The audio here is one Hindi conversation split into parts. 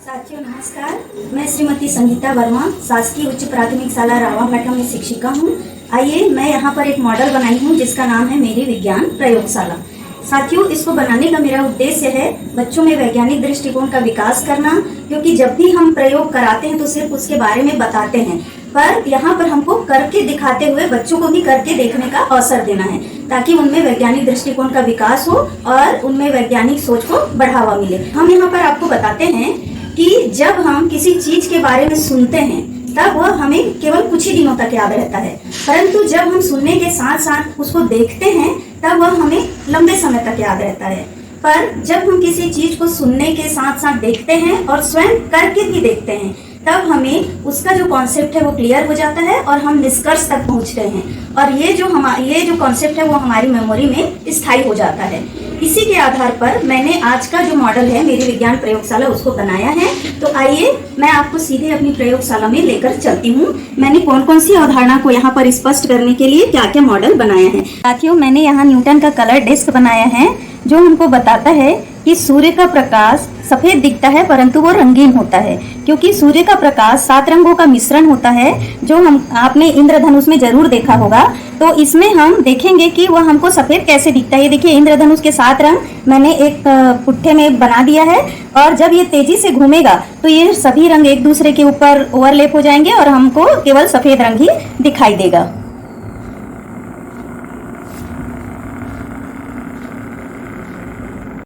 साथियों नमस्कार, मैं श्रीमती संगीता वर्मा शासकीय उच्च प्राथमिक शाला रावाभाटा में शिक्षिका हूँ। आइए मैं यहाँ पर एक मॉडल बनाई हूँ जिसका नाम है मेरी विज्ञान प्रयोगशाला। साथियों, इसको बनाने का मेरा उद्देश्य है बच्चों में वैज्ञानिक दृष्टिकोण का विकास करना, क्योंकि जब भी हम प्रयोग कराते हैं तो सिर्फ उसके बारे में बताते हैं, पर यहाँ पर हमको करके दिखाते हुए बच्चों को भी करके देखने का अवसर देना है, ताकि उनमें वैज्ञानिक दृष्टिकोण का विकास हो और उनमें वैज्ञानिक सोच को बढ़ावा मिले। हम यहाँ पर आपको बताते हैं कि जब हम किसी चीज के बारे में सुनते हैं तब वह हमें केवल कुछ ही दिनों तक याद रहता है, परंतु जब हम सुनने के साथ साथ उसको देखते हैं तब वह हमें लंबे समय तक याद रहता है। पर जब हम किसी चीज को सुनने के साथ साथ देखते हैं और स्वयं करके भी देखते हैं तब हमें उसका जो कॉन्सेप्ट है वो क्लियर हो जाता है और हम निष्कर्ष तक पहुंचते हैं, और ये जो कॉन्सेप्ट है वो हमारी मेमोरी में स्थायी हो जाता है। इसी के आधार पर मैंने आज का जो मॉडल है मेरी विज्ञान प्रयोगशाला उसको बनाया है। तो आइए मैं आपको सीधे अपनी प्रयोगशाला में लेकर चलती हूँ। मैंने कौन कौन सी अवधारणा को यहाँ पर स्पष्ट करने के लिए क्या क्या मॉडल बनाया है। साथियों, मैंने यहाँ न्यूटन का कलर डिस्क बनाया है जो हमको बताता है कि सूर्य का प्रकाश सफेद दिखता है परंतु वो रंगीन होता है, क्योंकि सूर्य का प्रकाश 7 रंगों का मिश्रण होता है, जो आपने इंद्रधनुष में जरूर देखा होगा। तो इसमें हम देखेंगे कि वह हमको सफेद कैसे दिखता है। ये देखिए, इंद्रधनुष के 7 रंग मैंने एक पुट्ठे में बना दिया है, और जब ये तेजी से घूमेगा तो ये सभी रंग एक दूसरे के ऊपर ओवरलैप हो जाएंगे और हमको केवल सफेद रंग ही दिखाई देगा।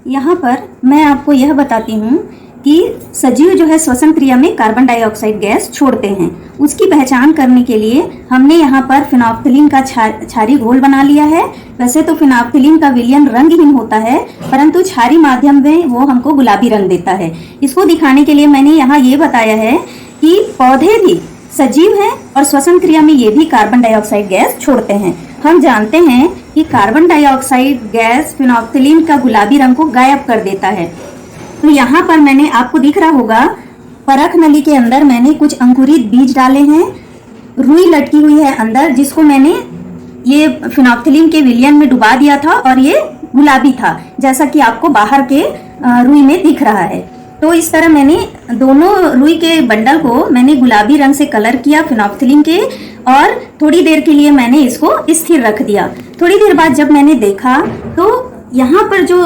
यहाँ पर मैं आपको यह बताती हूँ कि सजीव जो है श्वसन क्रिया में कार्बन डाइऑक्साइड गैस छोड़ते हैं। उसकी पहचान करने के लिए हमने यहाँ पर फिनोल्फ्थालीन का क्षारीय घोल बना लिया है। वैसे तो फिनोल्फ्थालीन का विलयन रंगहीन होता है, परंतु क्षारीय माध्यम में वो हमको गुलाबी रंग देता है। इसको दिखाने के लिए मैंने यहाँ ये बताया है कि पौधे भी सजीव हैं और श्वसन क्रिया में ये भी कार्बन डाइऑक्साइड गैस छोड़ते हैं। हम जानते हैं कि कार्बन डाइऑक्साइड गैस फिनोल्फ्थालीन का गुलाबी रंग को गायब कर देता है। तो यहाँ पर मैंने आपको दिख रहा होगा, परख नली के अंदर मैंने कुछ अंकुरित बीज डाले हैं। रुई लटकी हुई है अंदर, जिसको मैंने ये फिनोल्फ्थालीन के विलयन में डुबा दिया था और ये गुलाबी था, जैसा कि आपको बाहर के रुई में दिख रहा है। तो इस तरह मैंने दोनों रुई के बंडल को मैंने गुलाबी रंग से कलर किया फिनोल्फ्थालीन के, और थोड़ी देर के लिए मैंने इसको स्थिर रख दिया। थोड़ी देर बाद जब मैंने देखा तो यहाँ पर जो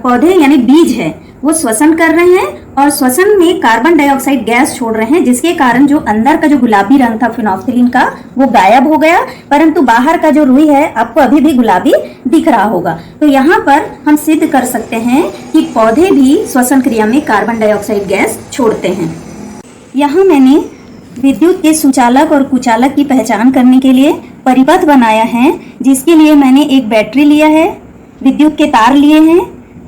पौधे यानी बीज है वो श्वसन कर रहे हैं और श्वसन में कार्बन डाइऑक्साइड गैस छोड़ रहे हैं, जिसके कारण जो अंदर का जो गुलाबी रंग था फिनोल्फ्थालीन का वो गायब हो गया, परंतु बाहर का जो रुई है आपको अभी भी गुलाबी दिख रहा होगा। तो यहाँ पर हम सिद्ध कर सकते हैं कि पौधे भी श्वसन क्रिया में कार्बन डाइऑक्साइड गैस छोड़ते हैं। यहाँ मैंने विद्युत के सुचालक और कुचालक की पहचान करने के लिए परिपथ बनाया है, जिसके लिए मैंने एक बैटरी लिया है, विद्युत के तार लिए हैं,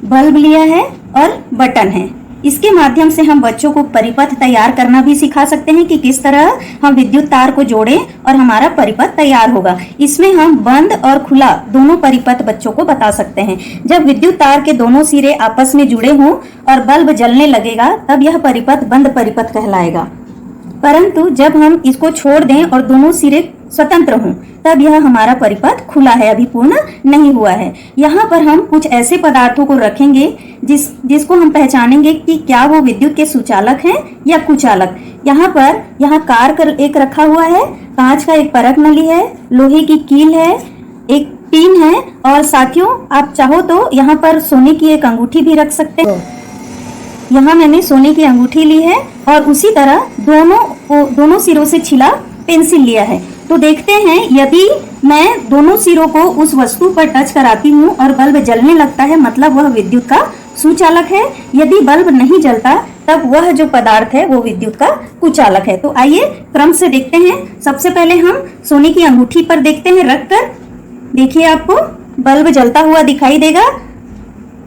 बल्ब लिया है और बटन है। इसके माध्यम से हम बच्चों को परिपथ तैयार करना भी सिखा सकते हैं कि किस तरह हम विद्युत तार को जोड़ें और हमारा परिपथ तैयार होगा। इसमें हम बंद और खुला दोनों परिपथ बच्चों को बता सकते हैं। जब विद्युत तार के दोनों सिरे आपस में जुड़े हों और बल्ब जलने लगेगा तब यह परिपथ बंद परिपथ कहलाएगा, परंतु जब हम इसको छोड़ दें और दोनों सिरे स्वतंत्र हों तब यह हमारा परिपथ खुला है, अभी पूर्ण नहीं हुआ है। यहाँ पर हम कुछ ऐसे पदार्थों को रखेंगे जिसको हम पहचानेंगे कि क्या वो विद्युत के सुचालक हैं या कुचालक। यहाँ कार एक रखा हुआ है, कांच का एक परख नली है, लोहे की कील है, एक पिन है, और साथियों आप चाहो तो यहाँ पर सोने की एक अंगूठी भी रख सकते हैं। यहाँ मैंने सोने की अंगूठी ली है और उसी तरह दोनों सिरों से छिला पेंसिल लिया है। तो देखते हैं, यदि मैं दोनों सिरों को उस वस्तु पर टच कराती हूँ और बल्ब जलने लगता है, मतलब वह विद्युत का सुचालक है। यदि बल्ब नहीं जलता तब वह जो पदार्थ है वो विद्युत का कुचालक है। तो आइए क्रम से देखते हैं। सबसे पहले हम सोने की अंगूठी पर देखते हैं रखकर। देखिए, आपको बल्ब जलता हुआ दिखाई देगा,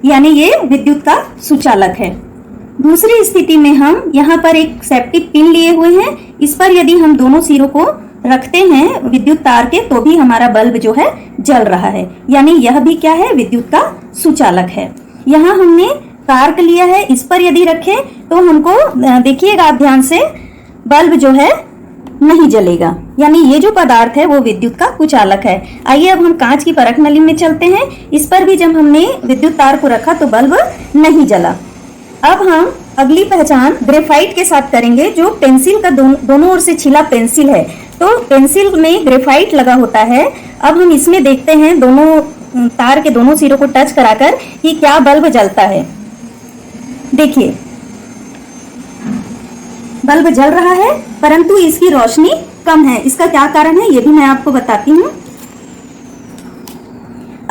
यानी ये विद्युत का सुचालक है। दूसरी स्थिति में हम यहाँ पर एक सेप्टिक पिन लिए हुए हैं। इस पर यदि हम दोनों सिरों को रखते हैं विद्युत तार के तो भी हमारा बल्ब जो है जल रहा है, यानी यह भी क्या है, विद्युत का सुचालक है। यहाँ हमने कार्क लिया है, इस पर यदि रखें तो हमको देखिएगा आप ध्यान से, बल्ब जो है नहीं जलेगा, यानी ये जो पदार्थ है वो विद्युत का कुचालक है। आइए अब हम कांच की परख नली में चलते हैं। इस पर भी जब हमने विद्युत तार को रखा तो बल्ब नहीं जला। अब हम अगली पहचान ग्रेफाइट के साथ करेंगे, जो पेंसिल का दोनों ओर से छिला पेंसिल है। तो पेंसिल में ग्रेफाइट लगा होता है। अब हम इसमें देखते हैं दोनों तार के दोनों सिरों को टच कराकर कि क्या बल्ब जलता है। देखिए बल्ब जल रहा है, परंतु इसकी रोशनी कम है। इसका क्या कारण है ये भी मैं आपको बताती हूँ।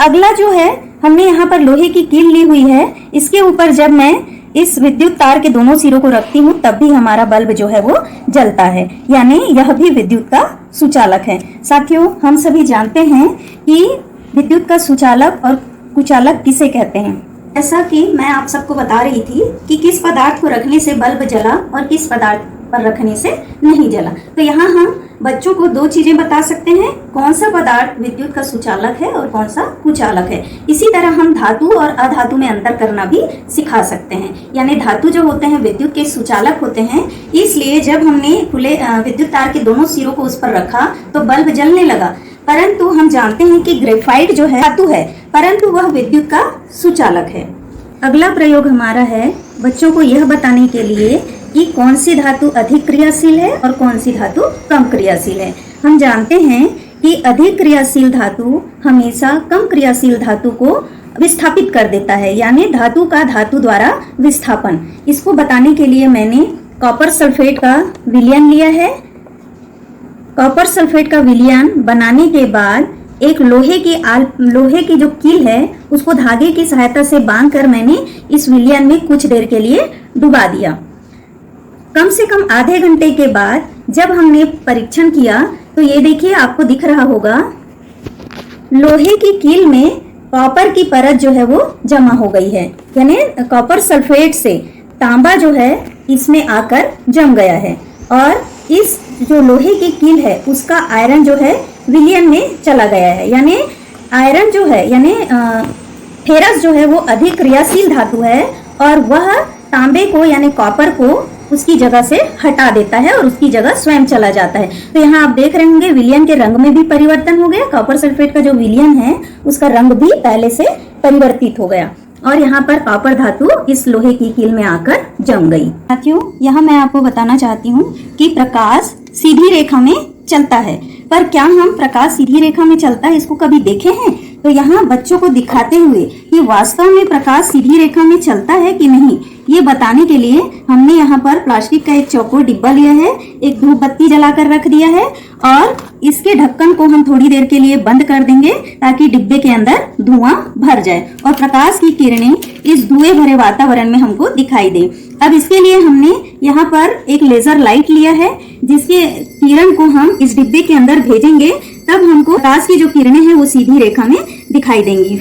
अगला जो है, हमने यहाँ पर लोहे की कील ली हुई है। इसके ऊपर जब मैं इस विद्युत तार के दोनों सिरों को रखती हूँ तब भी हमारा बल्ब जो है वो जलता है, यानी यह भी विद्युत का सुचालक है। साथियों, हम सभी जानते हैं कि विद्युत का सुचालक और कुचालक किसे कहते हैं। ऐसा कि मैं आप सबको बता रही थी कि किस पदार्थ को रखने से बल्ब जला और किस पदार्थ पर रखने से नहीं जला। तो यहाँ हम बच्चों को दो चीजें बता सकते हैं, कौन सा पदार्थ विद्युत का सुचालक है और कौन सा कुचालक है। इसी तरह हम धातु और अधातु में अंतर करना भी सिखा सकते हैं। यानी धातु जो होते हैं विद्युत के सुचालक होते हैं, इसलिए जब हमने खुले विद्युत तार के दोनों सिरों को उस पर रखा तो बल्ब जलने लगा। परंतु हम जानते हैं कि ग्रेफाइट जो है धातु है, परंतु वह विद्युत का सुचालक है। अगला प्रयोग हमारा है बच्चों को यह बताने के लिए कि कौन सी धातु अधिक क्रियाशील है और कौन सी धातु कम क्रियाशील है। हम जानते हैं कि अधिक क्रियाशील धातु हमेशा कम क्रियाशील धातु को विस्थापित कर देता है, यानी धातु का धातु द्वारा विस्थापन। इसको बताने के लिए मैंने कॉपर सल्फेट का विलयन लिया है। कॉपर सल्फेट का विलयन बनाने के बाद एक लोहे की जो कील है उसको धागे की सहायता से बांधकर मैंने इस विलयन में कुछ देर के लिए डुबा दिया। कम से कम आधे घंटे के बाद जब हमने परीक्षण किया तो ये देखिए, आपको दिख रहा होगा लोहे की कील में कॉपर की परत जो है वो जमा हो गई है, यानी कॉपर सल्फेट से तांबा जो है इसमें आकर जम गया है और इस जो लोहे की कील है उसका आयरन जो है विलयन में चला गया है। यानी आयरन जो है यानी फेरस जो है वो अधिक क्रियाशील धातु है और वह तांबे को यानी कॉपर को उसकी जगह से हटा देता है और उसकी जगह स्वयं चला जाता है। तो यहाँ आप देख रहे होंगे विलयन के रंग में भी परिवर्तन हो गया। कॉपर सल्फेट का जो विलयन है उसका रंग भी पहले से परिवर्तित हो गया और यहाँ पर कॉपर धातु इस लोहे की कील में आकर जम गई। साथियों, यहाँ मैं आपको बताना चाहती हूँ कि प्रकाश सीधी रेखा में चलता है, पर क्या हम प्रकाश सीधी रेखा में चलता है इसको कभी देखे हैं? तो यहाँ बच्चों को दिखाते हुए कि वास्तव में प्रकाश सीधी रेखा में चलता है कि नहीं, ये बताने के लिए हमने यहाँ पर प्लास्टिक का एक चौकोर डिब्बा लिया है, एक धूप बत्ती जलाकर रख दिया है और इसके ढक्कन को हम थोड़ी देर के लिए बंद कर देंगे ताकि डिब्बे के अंदर धुआं भर जाए और प्रकाश की किरणें इस धुएं भरे वातावरण में हमको दिखाई दे। अब इसके लिए हमने यहाँ पर एक लेजर लाइट लिया है जिसके किरण को हम इस डिब्बे के अंदर भेजेंगे, तब हमको प्रकाश की जो किरणें हैं वो सीधी रेखा में दिखाई देंगी।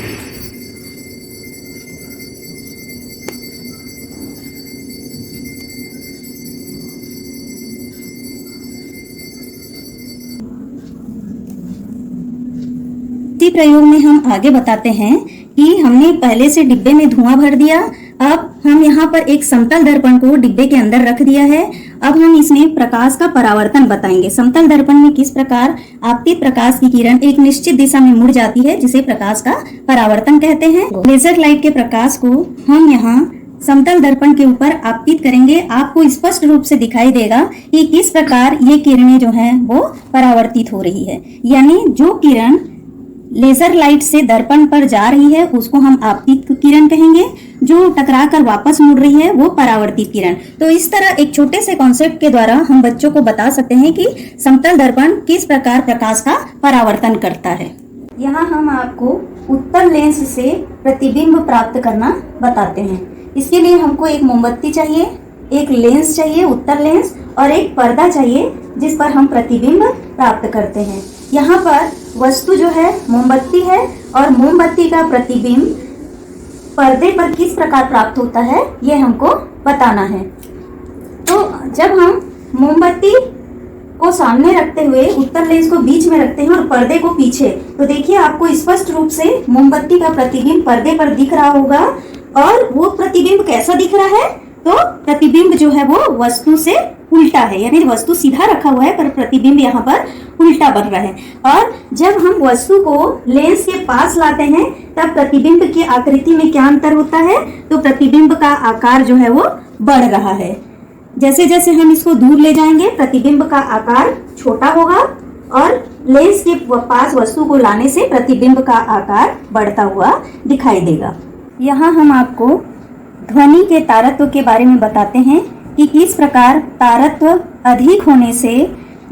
इसी प्रयोग में हम आगे बताते हैं कि हमने पहले से डिब्बे में धुआं भर दिया। अब हम यहाँ पर एक समतल दर्पण को डिब्बे के अंदर रख दिया है। अब हम इसमें प्रकाश का परावर्तन बताएंगे। समतल दर्पण में किस प्रकार आपतित प्रकाश की किरण एक निश्चित दिशा में मुड़ जाती है, जिसे प्रकाश का परावर्तन कहते हैं। लेजर लाइट के प्रकाश को हम यहाँ समतल दर्पण के ऊपर आपतित करेंगे। आपको स्पष्ट रूप से दिखाई देगा कि किस प्रकार ये किरणें जो हैं वो परावर्तित हो रही है। यानी जो किरण लेजर लाइट से दर्पण पर जा रही है उसको हम आपतित किरण कहेंगे, जो टकरा कर वापस मुड़ रही है वो परावर्तित किरण। तो इस तरह एक छोटे से कॉन्सेप्ट के द्वारा हम बच्चों को बता सकते हैं कि समतल दर्पण किस प्रकार प्रकाश का परावर्तन करता है। यहाँ हम आपको उत्तल लेंस से प्रतिबिंब प्राप्त करना बताते हैं। इसके लिए हमको एक मोमबत्ती चाहिए, एक लेंस चाहिए उत्तल लेंस, और एक पर्दा चाहिए जिस पर हम प्रतिबिंब प्राप्त करते हैं। यहाँ पर वस्तु जो है मोमबत्ती है और मोमबत्ती का प्रतिबिंब पर्दे पर किस प्रकार प्राप्त होता है ये हमको बताना है। तो जब हम मोमबत्ती को सामने रखते हुए उत्तल लेंस को बीच में रखते हैं और पर्दे को पीछे, तो देखिए आपको स्पष्ट रूप से मोमबत्ती का प्रतिबिंब पर्दे पर दिख रहा होगा। और वो प्रतिबिंब कैसा दिख रहा है? तो प्रतिबिंब जो है वो वस्तु से उल्टा है, यानी वस्तु सीधा रखा हुआ है पर प्रतिबिंब यहाँ पर उल्टा बन रहा है। और जब हम वस्तु को लेंस के पास लाते हैं तब प्रतिबिंब की आकृति में क्या अंतर होता है, तो प्रतिबिंब का आकार जो है वो बढ़ रहा है। जैसे जैसे हम इसको दूर ले जाएंगे प्रतिबिंब का आकार छोटा होगा और लेंस के पास वस्तु को लाने से प्रतिबिंब का आकार बढ़ता हुआ दिखाई देगा। यहाँ हम आपको ध्वनि के तारत्व के बारे में बताते हैं कि किस प्रकार तारत्व अधिक होने से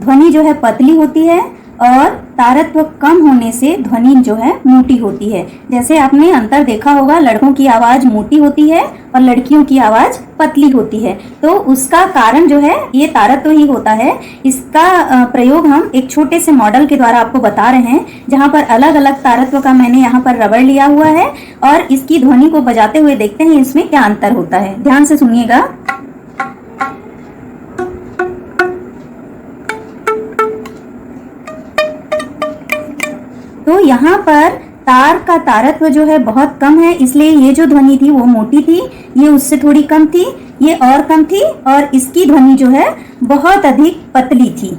ध्वनि जो है पतली होती है और तारत्व कम होने से ध्वनि जो है मोटी होती है। जैसे आपने अंतर देखा होगा, लड़कों की आवाज मोटी होती है और लड़कियों की आवाज पतली होती है, तो उसका कारण जो है ये तारत्व ही होता है। इसका प्रयोग हम एक छोटे से मॉडल के द्वारा आपको बता रहे हैं, जहाँ पर अलग अलग तारत्व का मैंने यहाँ पर रबड़ लिया हुआ है और इसकी ध्वनि को बजाते हुए देखते हैं इसमें क्या अंतर होता है। ध्यान से सुनिएगा। तो यहाँ पर तार का तारत्व जो है बहुत कम है, इसलिए ये जो ध्वनि थी वो मोटी थी, ये उससे थोड़ी कम थी, ये और कम थी और इसकी ध्वनि जो है बहुत अधिक पतली थी।